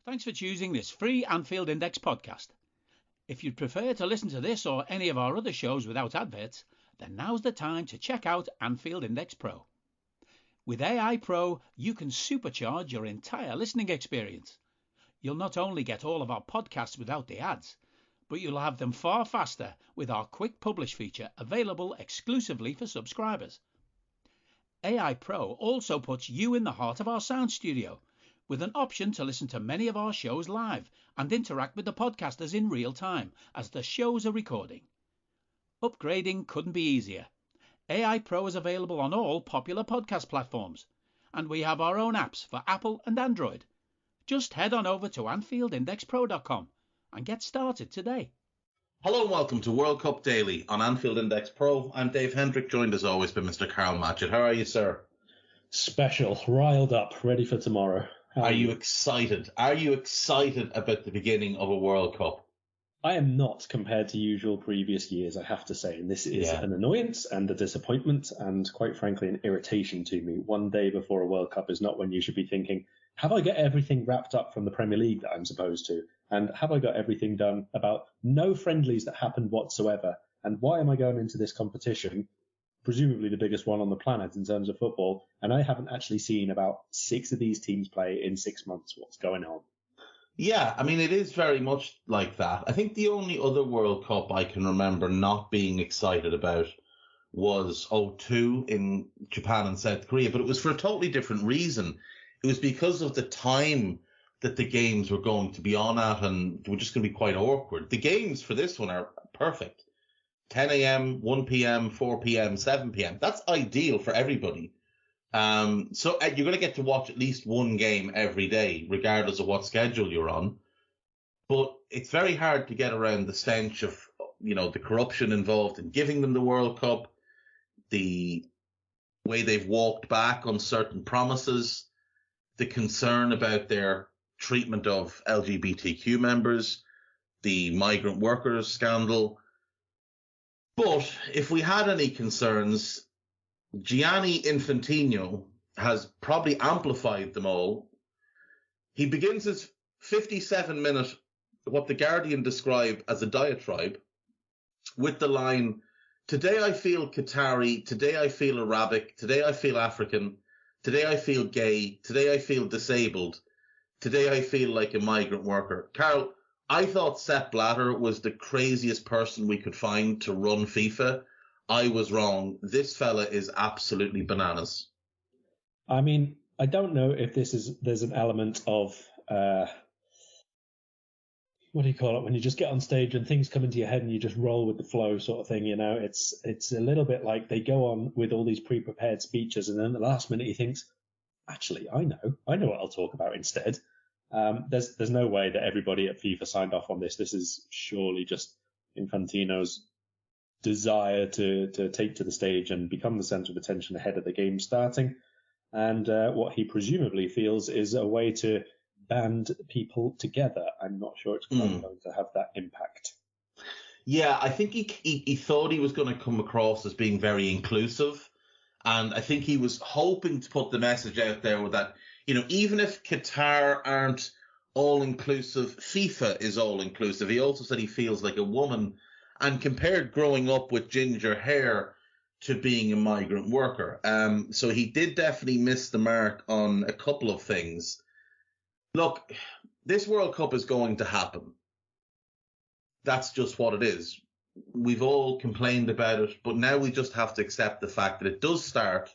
Thanks for choosing this free Anfield Index podcast. If you'd prefer to listen to this or any of our other shows without adverts, then now's the time to check out Anfield Index Pro. With AI Pro, you can supercharge your entire listening experience. You'll not only get all of our podcasts without the ads, but you'll have them far faster with our Quick Publish feature available exclusively for subscribers. AI Pro also puts you in the heart of our sound studio, with an option to listen to many of our shows live and interact with the podcasters in real time as the shows are recording. Upgrading couldn't be easier. AI Pro is available on all popular podcast platforms, and we have our own apps for Apple and Android. Just head on over to AnfieldIndexPro.com and get started today. Hello and welcome to World Cup Daily on Anfield Index Pro. I'm Dave Hendrick, joined as always by Mr. Karl. How are you, sir? Special, riled up, ready for tomorrow. Are you excited? Are you excited about the beginning of a World Cup? I am not, compared to usual previous years, I have to say. And this is an annoyance and a disappointment and, quite frankly, an irritation to me. One day before a World Cup is not when you should be thinking, have I got everything wrapped up from the Premier League that I'm supposed to? And have I got everything done about no friendlies that happened whatsoever? And why am I going into this competition, presumably the biggest one on the planet in terms of football, and I haven't actually seen about 6 of these teams play in 6 months? What's going on? Yeah, I mean, it is very much like that. I think the only other World Cup I can remember not being excited about was 2002 in Japan and South Korea, but it was for a totally different reason. It was because of the time that the games were going to be on at, and were just going to be quite awkward. The games for this one are perfect. 10 a.m., 1 p.m., 4 p.m., 7 p.m. That's ideal for everybody. So you're going to get to watch at least one game every day, regardless of what schedule you're on. But it's very hard to get around the stench of, the corruption involved in giving them the World Cup, the way they've walked back on certain promises, the concern about their treatment of LGBTQ members, the migrant workers scandal. But if we had any concerns, Gianni Infantino has probably amplified them all. He begins his 57-minute, what The Guardian described as a diatribe, with the line, "Today I feel Qatari, today I feel Arabic, today I feel African, today I feel gay, today I feel disabled, today I feel like a migrant worker." Karl, I thought Sepp Blatter was the craziest person we could find to run FIFA. I was wrong. This fella is absolutely bananas. I mean, I don't know if there's an element of, what do you call it, when you just get on stage and things come into your head and you just roll with the flow sort of thing, It's a little bit like they go on with all these pre-prepared speeches, and then at the last minute he thinks, actually, I know what I'll talk about instead. There's no way that everybody at FIFA signed off on this. This is surely just Infantino's desire to take to the stage and become the centre of attention ahead of the game starting, and what he presumably feels is a way to band people together. I'm not sure it's quite going to have that impact. Yeah, I think he thought he was going to come across as being very inclusive, and I think he was hoping to put the message out there with that, even if Qatar aren't all-inclusive, FIFA is all-inclusive. He also said he feels like a woman, and compared growing up with ginger hair to being a migrant worker. So he did definitely miss the mark on a couple of things. Look, this World Cup is going to happen. That's just what it is. We've all complained about it, but now we just have to accept the fact that it does start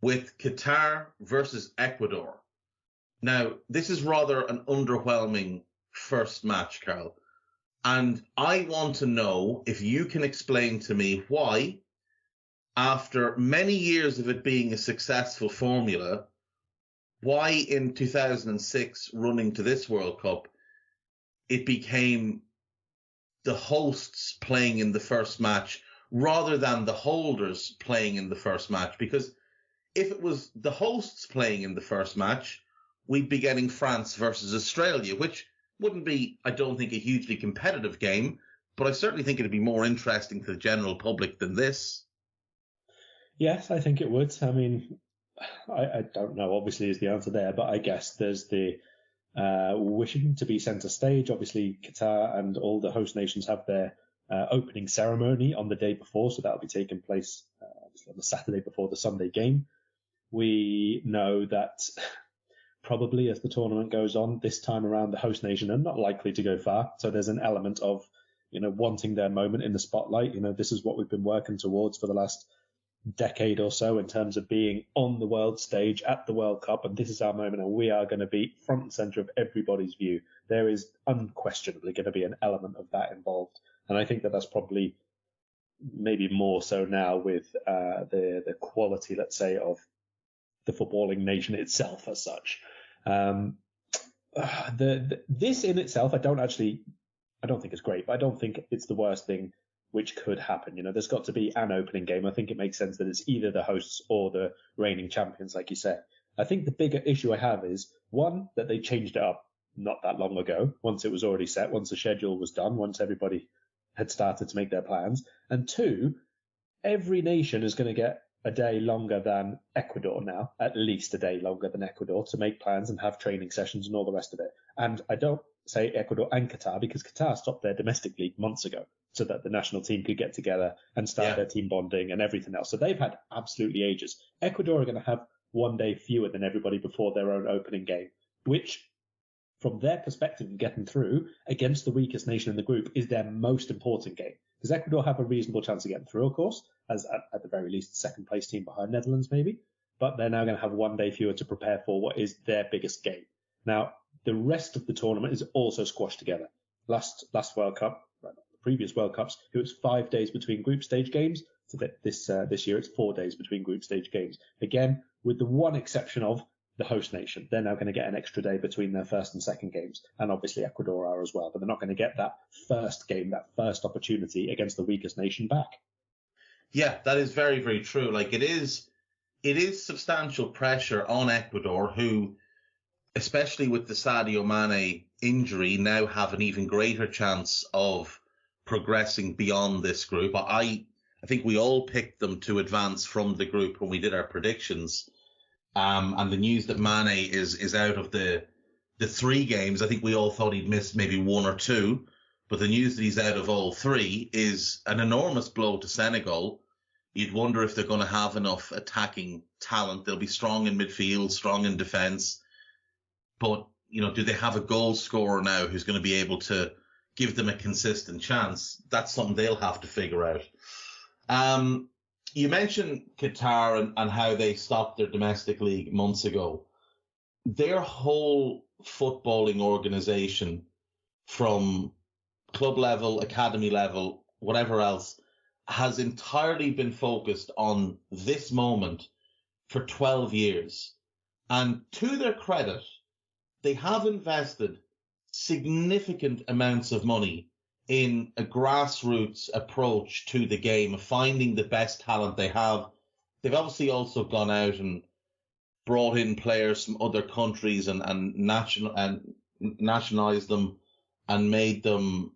with Qatar versus Ecuador. Now, this is rather an underwhelming first match, Karl. And I want to know if you can explain to me why, after many years of it being a successful formula, why in 2006, running to this World Cup, it became the hosts playing in the first match rather than the holders playing in the first match. Because if it was the hosts playing in the first match, we'd be getting France versus Australia, which wouldn't be, I don't think, a hugely competitive game, but I certainly think it'd be more interesting to the general public than this. Yes, I think it would. I mean, I don't know, obviously, is the answer there, but I guess there's the wishing to be centre stage. Obviously, Qatar and all the host nations have their opening ceremony on the day before, so that'll be taking place obviously on the Saturday before the Sunday game. We know that probably as the tournament goes on, this time around the host nation are not likely to go far. So there's an element of, wanting their moment in the spotlight. This is what we've been working towards for the last decade or so in terms of being on the world stage at the World Cup. And this is our moment, and we are going to be front and center of everybody's view. There is unquestionably going to be an element of that involved. And I think that that's probably maybe more so now with the quality, let's say, of the footballing nation itself as such. This in itself, I don't think it's great, but I don't think it's the worst thing which could happen. There's got to be an opening game. I think it makes sense that it's either the hosts or the reigning champions, like you said. I think the bigger issue I have is, one, that they changed it up not that long ago, once it was already set, once the schedule was done, once everybody had started to make their plans. And two, every nation is going to get a day longer than Ecuador now, at least a day longer than Ecuador, to make plans and have training sessions and all the rest of it. And I don't say Ecuador and Qatar, because Qatar stopped their domestic league months ago so that the national team could get together and start their team bonding and everything else. So they've had absolutely ages. Ecuador are going to have one day fewer than everybody before their own opening game, which, from their perspective of getting through against the weakest nation in the group, is their most important game. Because Ecuador have a reasonable chance of getting through, of course, as at the very least the second place team behind Netherlands maybe. But they're now going to have one day fewer to prepare for what is their biggest game. Now, the rest of the tournament is also squashed together. Last World Cup, the previous World Cups, it was 5 days between group stage games. So that this year it's 4 days between group stage games. Again, with the one exception of the host nation. They're now going to get an extra day between their first and second games. And obviously Ecuador are as well. But they're not going to get that first game, that first opportunity against the weakest nation back. Yeah, that is very, very true. Like, it is substantial pressure on Ecuador, who, especially with the Sadio Mane injury, now have an even greater chance of progressing beyond this group. I think we all picked them to advance from the group when we did our predictions. And the news that Mane is out of the 3 games, I think we all thought he'd miss maybe 1 or 2. But the news that he's out of all 3 is an enormous blow to Senegal. You'd wonder if they're going to have enough attacking talent. They'll be strong in midfield, strong in defence. But, do they have a goal scorer now who's going to be able to give them a consistent chance? That's something they'll have to figure out. You mentioned Qatar and how they stopped their domestic league months ago. Their whole footballing organisation, from club level, academy level, whatever else, has entirely been focused on this moment for 12 years. And to their credit, they have invested significant amounts of money in a grassroots approach to the game, of finding the best talent they have. They've obviously also gone out and brought in players from other countries and nationalized them and made them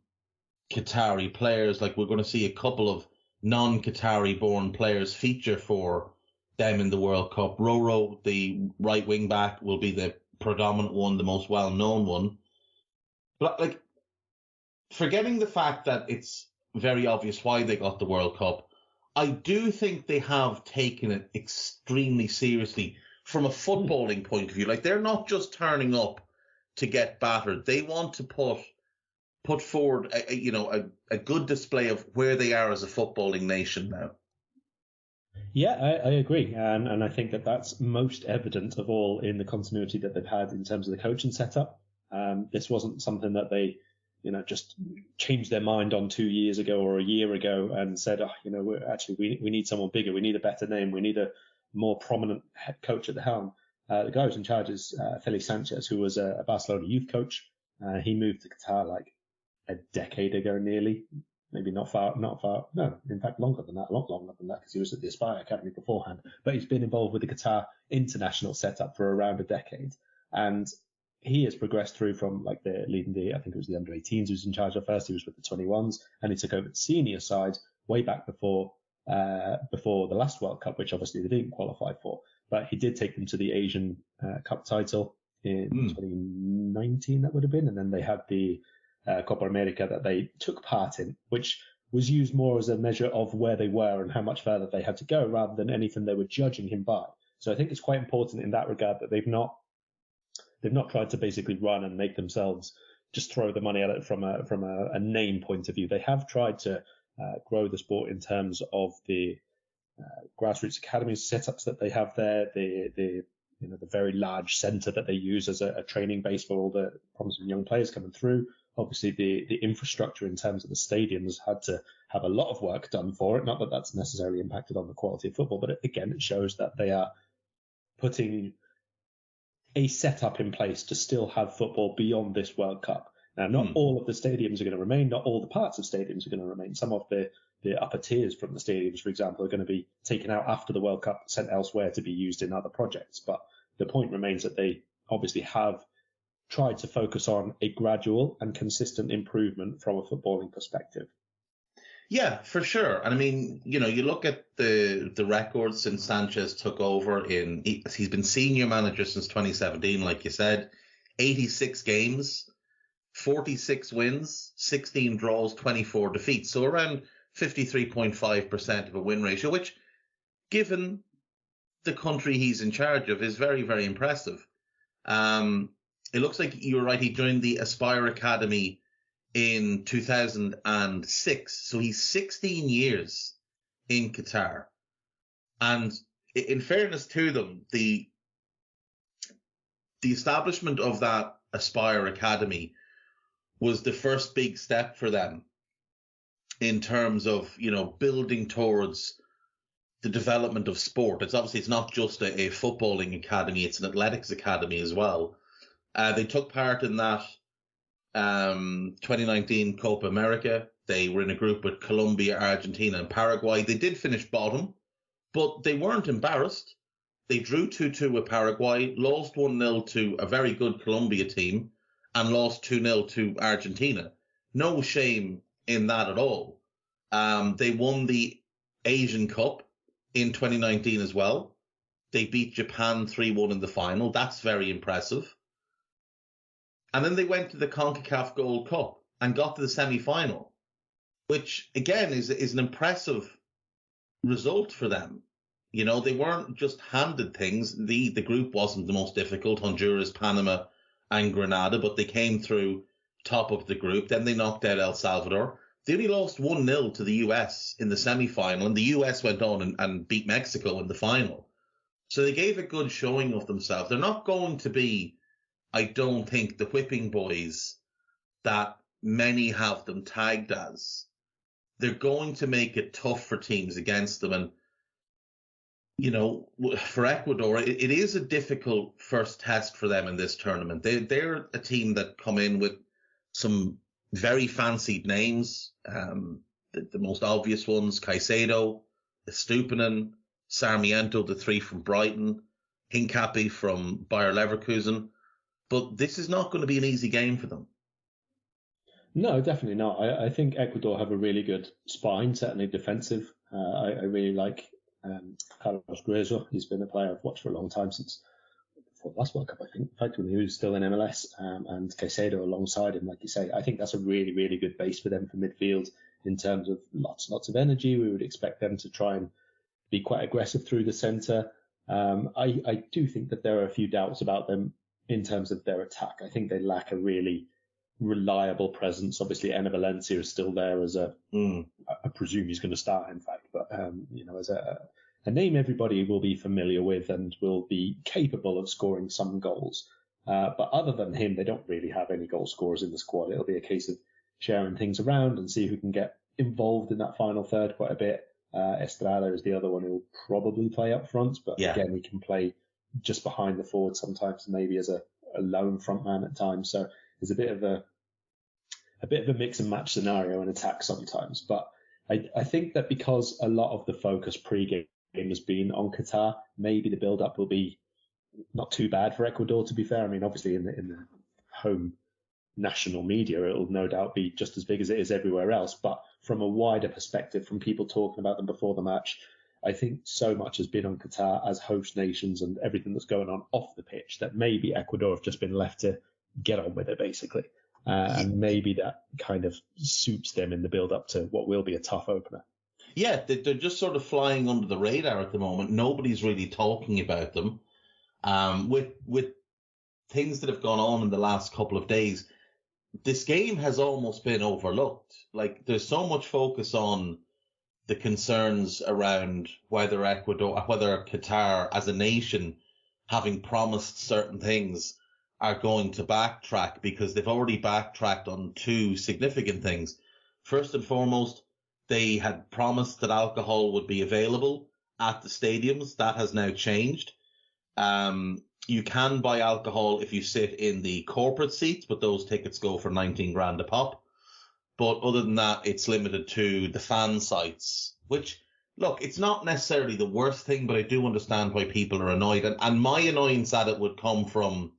Qatari players. Like, we're going to see a couple of non-Qatari born players feature for them in the World Cup. Roro, the right wing back, will be the predominant one, the most well-known one. But, forgetting the fact that it's very obvious why they got the World Cup, I do think they have taken it extremely seriously from a footballing point of view. Like, they're not just turning up to get battered. They want to put forward a good display of where they are as a footballing nation now. Yeah, I agree. And I think that that's most evident of all in the continuity that they've had in terms of the coaching setup. This wasn't something that they just changed their mind on 2 years ago or a year ago and said, we need someone bigger. We need a better name. We need a more prominent head coach at the helm. The guy who's in charge is Felipe Sanchez, who was a Barcelona youth coach. He moved to Qatar like a decade ago, nearly. Maybe not far. No, in fact, longer than that, a lot longer than that, because he was at the Aspire Academy beforehand. But he's been involved with the Qatar international setup for around a decade. And he has progressed through from I think it was the under-18s he was in charge of first. He was with the 21s, and he took over the senior side way back before the last World Cup, which obviously they didn't qualify for. But he did take them to the Asian Cup title in 2019, that would have been. And then they had the Copa America that they took part in, which was used more as a measure of where they were and how much further they had to go rather than anything they were judging him by. So I think it's quite important in that regard that they've not tried to basically run and make themselves just throw the money at it from a name point of view. They have tried to grow the sport in terms of the grassroots academies setups that they have there, the very large centre that they use as a training base for all the promising young players coming through. Obviously, the infrastructure in terms of the stadiums had to have a lot of work done for it. Not that that's necessarily impacted on the quality of football, but again, it shows that they are putting a setup in place to still have football beyond this World Cup. Now, not all of the stadiums are going to remain. Not all the parts of stadiums are going to remain. Some of the upper tiers from the stadiums, for example, are going to be taken out after the World Cup, sent elsewhere to be used in other projects. But the point remains that they obviously have tried to focus on a gradual and consistent improvement from a footballing perspective. Yeah, for sure. And I mean, you look at the records since Sanchez took over. He's been senior manager since 2017, like you said, 86 games, 46 wins, 16 draws, 24 defeats. So around 53.5% of a win ratio, which, given the country he's in charge of, is very, very impressive. It looks like you're right. He joined the Aspire Academy in 2006. So he's 16 years in Qatar. And in fairness to them, the establishment of that Aspire Academy was the first big step for them in terms of, building towards the development of sport. It's not just a footballing academy, it's an athletics academy as well. They took part in that 2019 Copa America. They were in a group with Colombia, Argentina, and Paraguay. They did finish bottom, but they weren't embarrassed. They drew 2-2 with Paraguay, lost 1-0 to a very good Colombia team, and lost 2-0 to Argentina. No shame in that at all. They won the Asian Cup in 2019 as well. They beat Japan 3-1 in the final. That's very impressive. And then they went to the CONCACAF Gold Cup and got to the semi-final, which, again, is an impressive result for them. They weren't just handed things. The group wasn't the most difficult, Honduras, Panama, and Grenada, but they came through top of the group. Then they knocked out El Salvador. They only lost 1-0 to the US in the semi-final, and the US went on and beat Mexico in the final. So they gave a good showing of themselves. They're not going to be, I don't think, the whipping boys that many have them tagged as. They're going to make it tough for teams against them. And, for Ecuador, it is a difficult first test for them in this tournament. They're a team that come in with some very fancied names. The most obvious ones, Caicedo, Estupinan, Sarmiento, the three from Brighton, Hincapi from Bayer Leverkusen. But this is not going to be an easy game for them. No, definitely not. I think Ecuador have a really good spine, certainly defensive. I really like Carlos Gruezo. He's been a player I've watched for a long time, since before the last World Cup, I think. In fact, when he was still in MLS, and Caicedo alongside him, like you say. I think that's a really, really good base for them for midfield in terms of lots of energy. We would expect them to try and be quite aggressive through the centre. I do think that there are a few doubts about them in terms of their attack. I think they lack a really reliable presence. Obviously, Enner Valencia is still there as I presume he's going to start, in fact, but as a name everybody will be familiar with and will be capable of scoring some goals. But other than him, they don't really have any goal scorers in the squad. It'll be a case of sharing things around and see who can get involved in that final third quite a bit. Estrada is the other one who will probably play up front, but again, he can play just behind the forward sometimes, maybe as a lone front man at times. So there's a bit of a mix and match scenario in attack sometimes. But I think that because a lot of the focus pre-game has been on Qatar, maybe the build-up will be not too bad for Ecuador, to be fair. I mean, obviously in the home national media, it'll no doubt be just as big as it is everywhere else. But from a wider perspective, from people talking about them before the match, I think so much has been on Qatar as host nations and everything that's going on off the pitch that maybe Ecuador have just been left to get on with it, basically. And maybe that kind of suits them in the build-up to what will be a tough opener. Yeah, they're just sort of flying under the radar at the moment. Nobody's really talking about them. With things that have gone on in the last couple of days, this game has almost been overlooked. Like, there's so much focus on the concerns around whether Qatar as a nation, having promised certain things, are going to backtrack, because they've already backtracked on two significant things. First and foremost, they had promised that alcohol would be available at the stadiums. That has now changed. You can buy alcohol if you sit in the corporate seats, but those tickets go for 19 grand a pop. But other than that, it's limited to the fan sites, which, look, it's not necessarily the worst thing, but I do understand why people are annoyed. And my annoyance at it would come from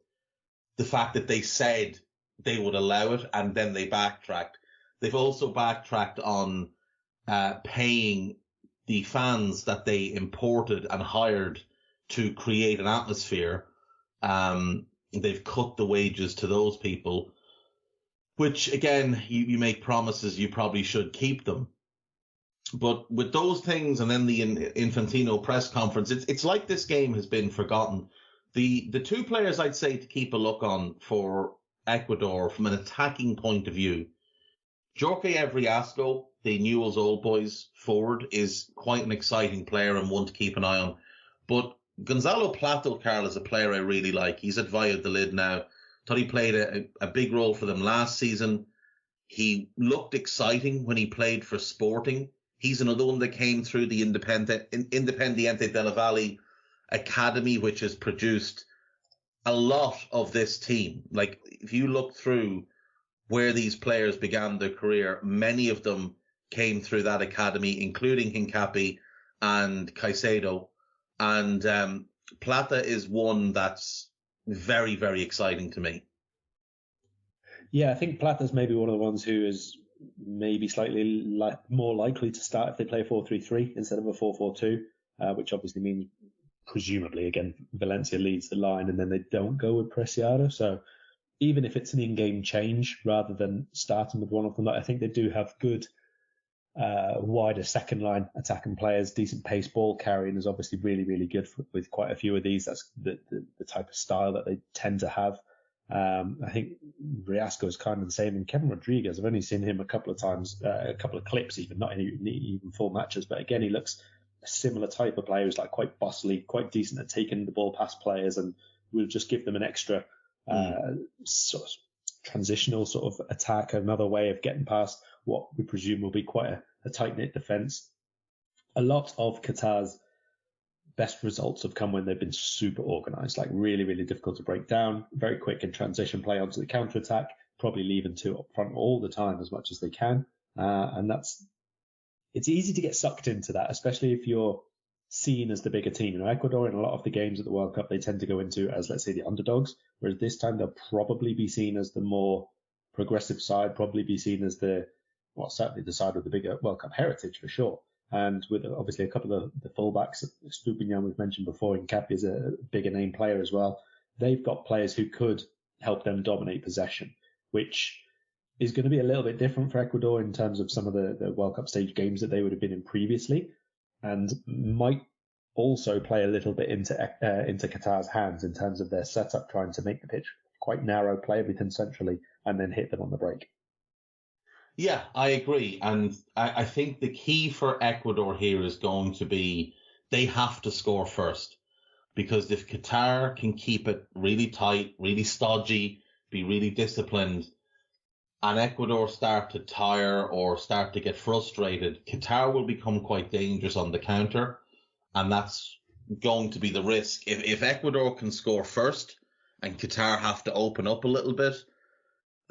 the fact that they said they would allow it and then they backtracked. They've also backtracked on paying the fans that they imported and hired to create an atmosphere. They've cut the wages to those people, which, again, you make promises, you probably should keep them. But with those things and then the Infantino press conference, it's like this game has been forgotten. The two players I'd say to keep a look on for Ecuador from an attacking point of view, Jorge Evriasco, the Newell's Old Boys forward, is quite an exciting player and one to keep an eye on. But Gonzalo Plato, Karl, is a player I really like. He's at Valladolid now. Thought he played a big role for them last season. He looked exciting when he played for Sporting. He's another one that came through the Independiente del Valle Academy, which has produced a lot of this team. Like, if you look through where these players began their career, many of them came through that academy, including Hincapi and Caicedo. And Plata is one that's very, very exciting to me. Yeah, I think Plata's maybe one of the ones who is maybe slightly more likely to start if they play 4-3-3 instead of a 4-4-2, which obviously means, presumably, again, Valencia leads the line and then they don't go with Preciado. So even if it's an in-game change rather than starting with one of them, I think they do have good wider second line attacking players. Decent pace ball carrying is obviously really, really good with quite a few of these. That's the type of style that they tend to have. I think Riasco is kind of the same. And Kevin Rodriguez, I've only seen him a couple of times, a couple of clips, even not even full matches. But again, he looks a similar type of player who's like quite bustly, quite decent at taking the ball past players, and will just give them an extra sort of transitional sort of attack, another way of getting past what we presume will be quite a tight-knit defence. A lot of Qatar's best results have come when they've been super organised, like really, really difficult to break down, very quick in transition play onto the counter-attack, probably leaving two up front all the time as much as they can. And it's easy to get sucked into that, especially if you're seen as the bigger team. You know, Ecuador in a lot of the games at the World Cup, they tend to go into as, let's say, the underdogs, whereas this time they'll probably be seen as the more progressive side, probably be seen as certainly the side with the bigger World Cup heritage for sure. And with obviously a couple of the fullbacks, Stupinian we've mentioned before, and Cap is a bigger name player as well. They've got players who could help them dominate possession, which is going to be a little bit different for Ecuador in terms of some of the World Cup stage games that they would have been in previously, and might also play a little bit into Qatar's hands in terms of their setup, trying to make the pitch quite narrow, play everything centrally, and then hit them on the break. Yeah, I agree. And I think the key for Ecuador here is going to be they have to score first. Because if Qatar can keep it really tight, really stodgy, be really disciplined, and Ecuador start to tire or start to get frustrated, Qatar will become quite dangerous on the counter. And that's going to be the risk. If Ecuador can score first and Qatar have to open up a little bit,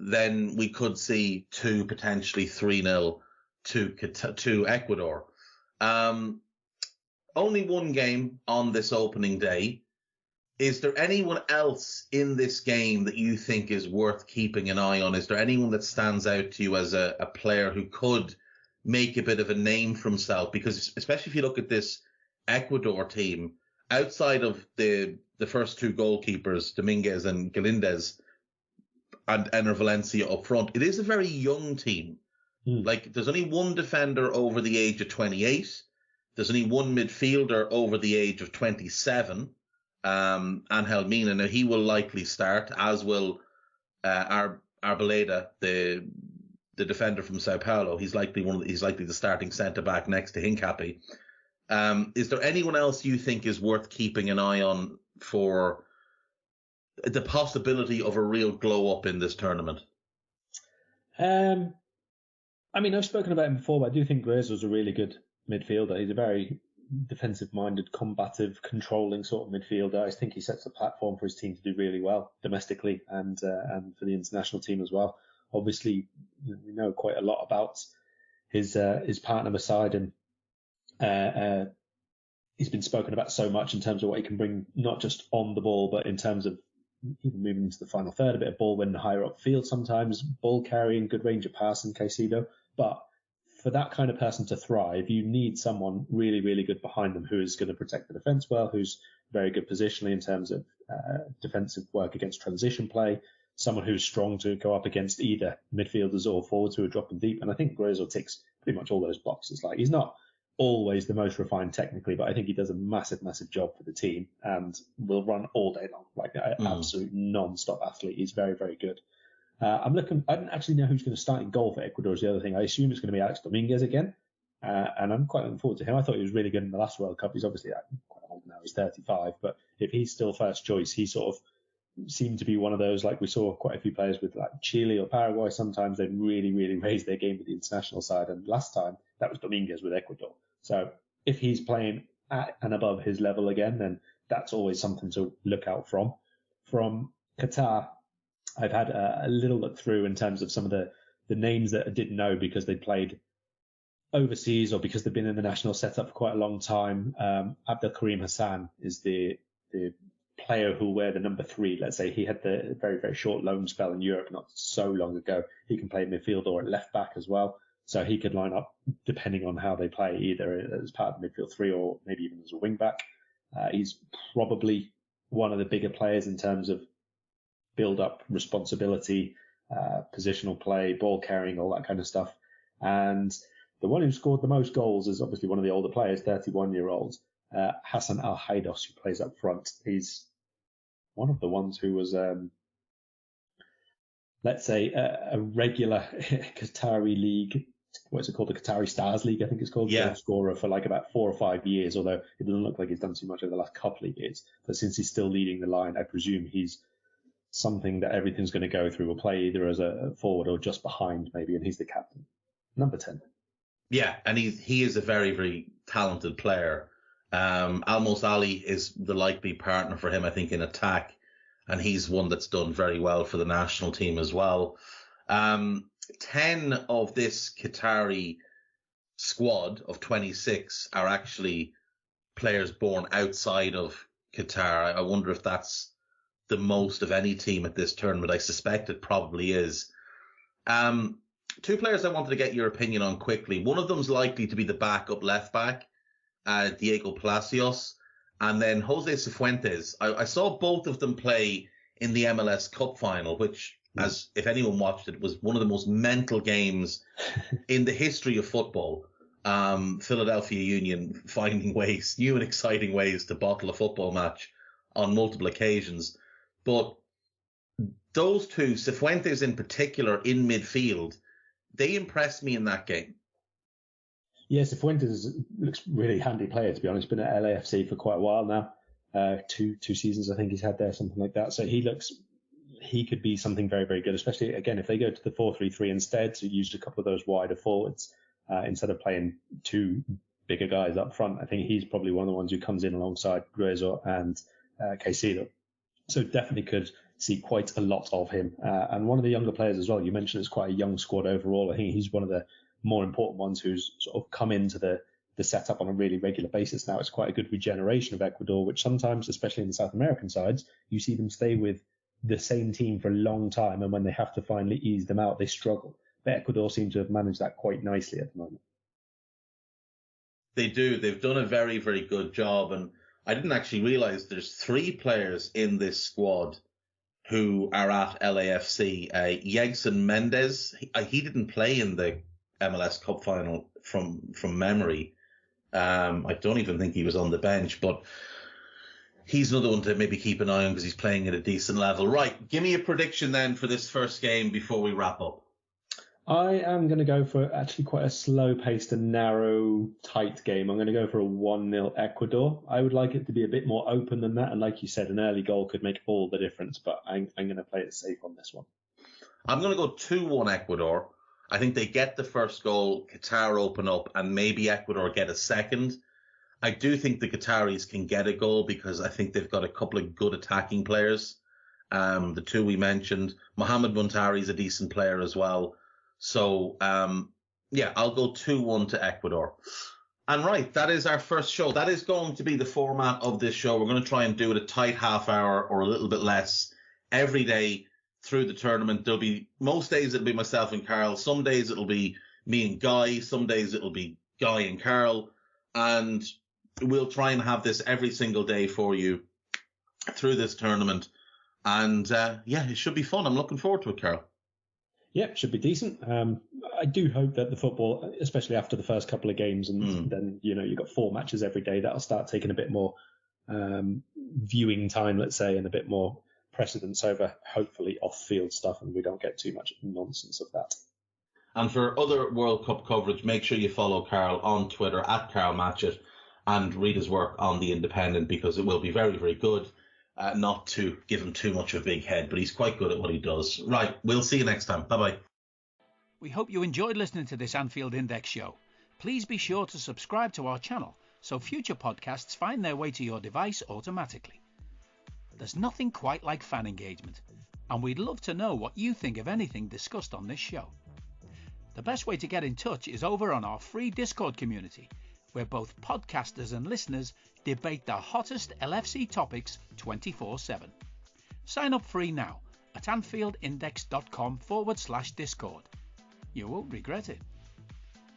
then we could see 2, potentially 3-0 to Ecuador. Only one game on this opening day. Is there anyone else in this game that you think is worth keeping an eye on? Is there anyone that stands out to you as a player who could make a bit of a name for himself? Because especially if you look at this Ecuador team, outside of the first two goalkeepers, Dominguez and Galindez, and Ener Valencia up front, it is a very young team. Like, there's only one defender over the age of 28. There's only one midfielder over the age of 27, Angel Mina. Now, he will likely start, as will Arboleda, the defender from Sao Paulo. He's likely the starting centre back next to Hincapié. Is there anyone else you think is worth keeping an eye on for the possibility of a real glow up in this tournament? I mean, I've spoken about him before, but I do think Gruezo's a really good midfielder. He's a very defensive-minded, combative, controlling sort of midfielder. I think he sets the platform for his team to do really well domestically and for the international team as well. Obviously, we know quite a lot about his partner beside him. He's been spoken about so much in terms of what he can bring, not just on the ball, but in terms of even moving into the final third, a bit of ball winning higher up field sometimes, ball carrying, good range of pass in Caicedo. But for that kind of person to thrive, you need someone really, really good behind them who is going to protect the defence well, who's very good positionally in terms of defensive work against transition play, someone who's strong to go up against either midfielders or forwards who are dropping deep. And I think Gruezo ticks pretty much all those boxes. Like, he's not always the most refined technically, but I think he does a massive, massive job for the team and will run all day long, like an absolute non-stop athlete. He's very, very good. I don't actually know who's going to start in goal for Ecuador is the other thing. I assume it's going to be Alex Dominguez again. And I'm quite looking forward to him. I thought he was really good in the last World Cup. He's obviously quite old now. He's 35. But if he's still first choice, he sort of seemed to be one of those, like we saw quite a few players with like Chile or Paraguay. Sometimes they really, really raise their game with the international side. And last time that was Dominguez with Ecuador. So if he's playing at and above his level again, then that's always something to look out from. From Qatar, I've had a little look through in terms of some of the names that I didn't know because they played overseas or because they've been in the national setup for quite a long time. Abdel Karim Hassan is the player who will wear the number 3. Let's say he had the very, very short loan spell in Europe not so long ago. He can play midfield or at left back as well. So he could line up depending on how they play, either as part of the midfield 3 or maybe even as a wing back. He's probably one of the bigger players in terms of build-up, responsibility, positional play, ball carrying, all that kind of stuff. And the one who scored the most goals is obviously one of the older players, 31-year-old, Hassan Al-Haidos, who plays up front. He's one of the ones who was, let's say, a regular Qatari league. What's it called? The Qatari Stars League, I think it's called. Goal scorer for like about 4 or 5 years, although it doesn't look like he's done too much over the last couple of years. But since he's still leading the line, I presume he's something that everything's going to go through. Will play either as a forward or just behind maybe, and he's the captain. Number 10. Yeah, and he is a very, very talented player. Almos Ali is the likely partner for him, I think, in attack, and he's one that's done very well for the national team as well. 10 of this Qatari squad of 26 are actually players born outside of Qatar. I wonder if that's the most of any team at this tournament. I suspect it probably is. 2 players I wanted to get your opinion on quickly. One of them's likely to be the backup left back, Diego Palacios, and then Jose Cifuentes. I saw both of them play in the MLS Cup final, which, as if anyone watched it, was one of the most mental games in the history of football. Philadelphia Union finding ways, new and exciting ways to bottle a football match on multiple occasions. But those two, Cifuentes in particular, in midfield, they impressed me in that game. Yeah, Cifuentes looks really handy player, to be honest. Been at LAFC for quite a while now. 2 seasons I think he's had there, something like that. So he could be something very, very good, especially, again, if they go to the 4-3-3 instead, so use a couple of those wider forwards instead of playing 2 bigger guys up front. I think he's probably one of the ones who comes in alongside Gruezo and Caicedo. So definitely could see quite a lot of him. And one of the younger players as well. You mentioned it's quite a young squad overall. I think he's one of the more important ones who's sort of come into the setup on a really regular basis now. It's quite a good regeneration of Ecuador, which sometimes, especially in the South American sides, you see them stay with the same team for a long time, and when they have to finally ease them out, they struggle. But Ecuador seem to have managed that quite nicely at the moment. They do. They've done a very, very good job. And I didn't actually realize there's 3 players in this squad who are at LAFC. Yegson Mendes, he didn't play in the MLS Cup final from memory. I don't even think he was on the bench, but he's another one to maybe keep an eye on because he's playing at a decent level. Right, give me a prediction then for this first game before we wrap up. I am going to go for actually quite a slow-paced and narrow, tight game. I'm going to go for a 1-0 Ecuador. I would like it to be a bit more open than that. And like you said, an early goal could make all the difference, but I'm going to play it safe on this one. I'm going to go 2-1 Ecuador. I think they get the first goal, Qatar open up, and maybe Ecuador get a second. I do think the Qataris can get a goal because I think they've got a couple of good attacking players. The 2 we mentioned. Mohamed Muntari is a decent player as well. So, I'll go 2-1 to Ecuador. And right, that is our first show. That is going to be the format of this show. We're going to try and do it a tight half hour or a little bit less every day through the tournament. Most days it'll be myself and Karl. Some days it'll be me and Guy. Some days it'll be Guy and Karl. And we'll try and have this every single day for you through this tournament. And, it should be fun. I'm looking forward to it, Karl. Yeah, it should be decent. I do hope that the football, especially after the first couple of games, and then, you've got 4 matches every day, that'll start taking a bit more viewing time, let's say, and a bit more precedence over, hopefully, off-field stuff, and we don't get too much nonsense of that. And for other World Cup coverage, make sure you follow Karl on Twitter, @KarlMatchit, and read his work on The Independent, because it will be very, very good. Not to give him too much of a big head, but he's quite good at what he does. Right, we'll see you next time. Bye-bye. We hope you enjoyed listening to this Anfield Index show. Please be sure to subscribe to our channel so future podcasts find their way to your device automatically. There's nothing quite like fan engagement, and we'd love to know what you think of anything discussed on this show. The best way to get in touch is over on our free Discord community, where both podcasters and listeners debate the hottest LFC topics 24/7. Sign up free now at AnfieldIndex.com/Discord. You won't regret it.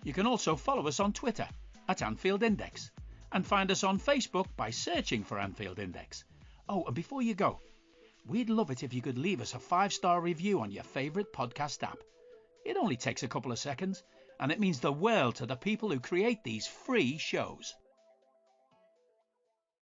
You can also follow us on Twitter @AnfieldIndex and find us on Facebook by searching for Anfield Index. Oh, and before you go, we'd love it if you could leave us a 5-star review on your favourite podcast app. It only takes a couple of seconds, and it means the world to the people who create these free shows.